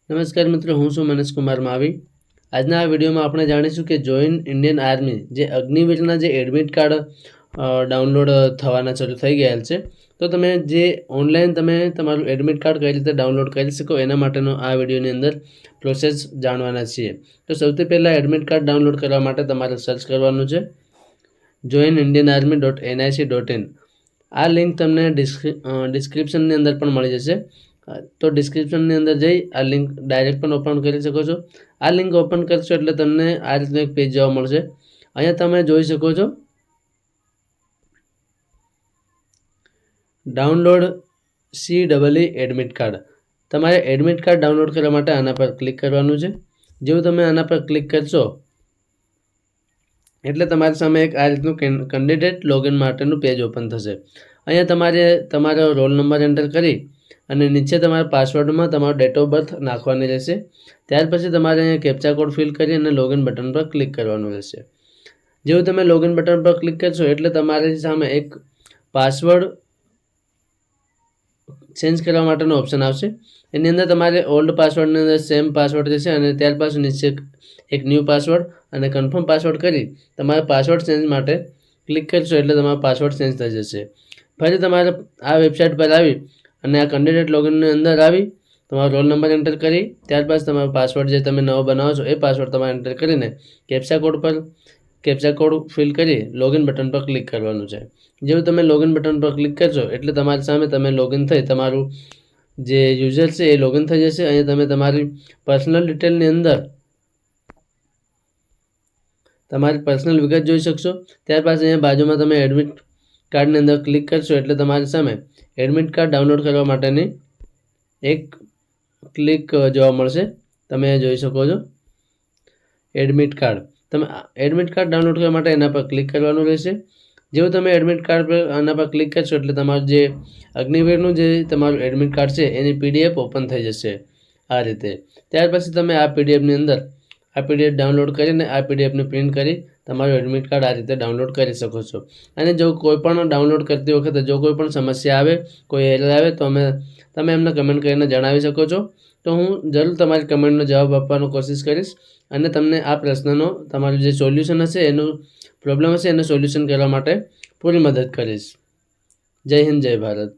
નમસ્કાર મિત્રો, હું છું મનીષ કુમાર માવી. આજના આ વિડીયોમાં આપણે જાણીશું કે જોઈન ઇન્ડિયન આર્મી જે અગ્નિવીરના જે એડમિટ કાર્ડ ડાઉનલોડ થવાના શરૂ થઈ ગયા છે. તો તમે જે ઓનલાઈન તમે તમારું એડમિટ કાર્ડ કઈ રીતે ડાઉનલોડ કરી શકો એના માટેનો આ વિડીયોની અંદર પ્રોસેસ જાણવાના છીએ. તો સૌથી પહેલાં એડમિટ કાર્ડ ડાઉનલોડ કરવા માટે તમારે સર્ચ કરવાનું છે joinindianarmy.nic.in. આ લિંક તમને ડિસ્ક્રિપ્શનની અંદર પણ મળી જશે. તો ડિસ્ક્રિપ્શનની અંદર જઈ આ લિંક ડાયરેક્ટ પણ ઓપન કરી શકો છો. આ લિંક ઓપન કરશો એટલે તમને આ રીતનું એક પેજ જોવા મળશે. અહીંયા તમે જોઈ શકો છો ડાઉનલોડ CEE એડમિટ કાર્ડ. તમારે એડમિટ કાર્ડ ડાઉનલોડ કરવા માટે આના પર ક્લિક કરવાનું છે. જેવું તમે આના પર ક્લિક કરશો એટલે તમારી સામે એક આ રીતનું કેન્ડિડેટ લોગિન માટેનું પેજ ઓપન થશે. અહીંયા તમારે તમારો રોલ નંબર એન્ટર કરી અને નીચે તમારા પાસવર્ડમાં તમારો ડેટ ઓફ બર્થ નાખવાની રહેશે. ત્યાર પછી તમારે અહીંયા કેપ્ચા કોડ ફિલ કરી અને લોગિન બટન પર ક્લિક કરવાનું રહેશે. જેવું તમે લોગિન બટન પર ક્લિક કરશો એટલે તમારી સામે એક પાસવર્ડ ચેન્જ કરવા માટેનો ઓપ્શન આવશે. એની અંદર તમારે ઓલ્ડ પાસવર્ડની અંદર સેમ પાસવર્ડ રહેશે અને ત્યાર પછી નીચે એક ન્યૂ પાસવર્ડ અને કન્ફર્મ પાસવર્ડ કરી તમારે પાસવર્ડ ચેન્જ માટે ક્લિક કરશો એટલે તમારો પાસવર્ડ ચેન્જ થઈ જશે. ફરી તમારે આ વેબસાઇટ પર આવી અને આ કેન્ડિડેટ લોગિનની અંદર આવી તમારો રોલ નંબર એન્ટર કરી ત્યારબાદ તમારો પાસવર્ડ જે તમે નવો બનાવો છો એ પાસવર્ડ તમારે એન્ટર કરીને કેપ્ચા કોડ ફિલ કરી લોગિન બટન પર ક્લિક કરવાનું છે. જેવું તમે લોગિન બટન પર ક્લિક કરશો એટલે તમારી સામે તમે લોગિન થઈ તમારું જે યુઝર છે એ લોગિન થઈ જશે. અહીંયા તમે તમારી પર્સનલ ડિટેલની અંદર તમારી પર્સનલ વિગત જોઈ શકશો. ત્યારબાદ અહીંયા બાજુમાં તમે એડમિટ કાર્ડની અંદર ક્લિક કરશો એટલે તમારી સામે એડમિટ કાર્ડ ડાઉનલોડ કરવા માટેની એક ક્લિક જોવા મળશે. તમે જોઈ શકો છો એડમિટ કાર્ડ. તમે એડમિટ કાર્ડ ડાઉનલોડ કરવા માટે એના પર ક્લિક કરવાનું રહેશે. જેવું તમે એડમિટ કાર્ડ પર આના પર ક્લિક કરશો એટલે તમારું જે અગ્નિવીરનું જે તમારું એડમિટ કાર્ડ છે એની PDF ઓપન થઈ જશે આ રીતે. ત્યાર પછી તમે આ PDFની અંદર આ PDF ડાઉનલોડ કરીને આ PDFને પ્રિન્ટ કરી તમારું એડમિટ કાર્ડ આ રીતે ડાઉનલોડ કરી શકો છો. અને જો કોઈ પણ ડાઉનલોડ કરતી વખતે જો કોઈ પણ સમસ્યા આવે, કોઈ એરર આવે તો તમે એમને કમેન્ટ કરીને જણાવી શકો છો. તો હું જરૂર તમારી કમેન્ટનો જવાબ આપવાનો કોશિશ કરીશ અને તમને આ પ્રશ્નનો તમારું જે સોલ્યુશન હશે એનું પ્રોબ્લેમ હશે એનું સોલ્યુશન કરવા માટે પૂરી મદદ કરીશ. જય હિન્દ, જય ભારત.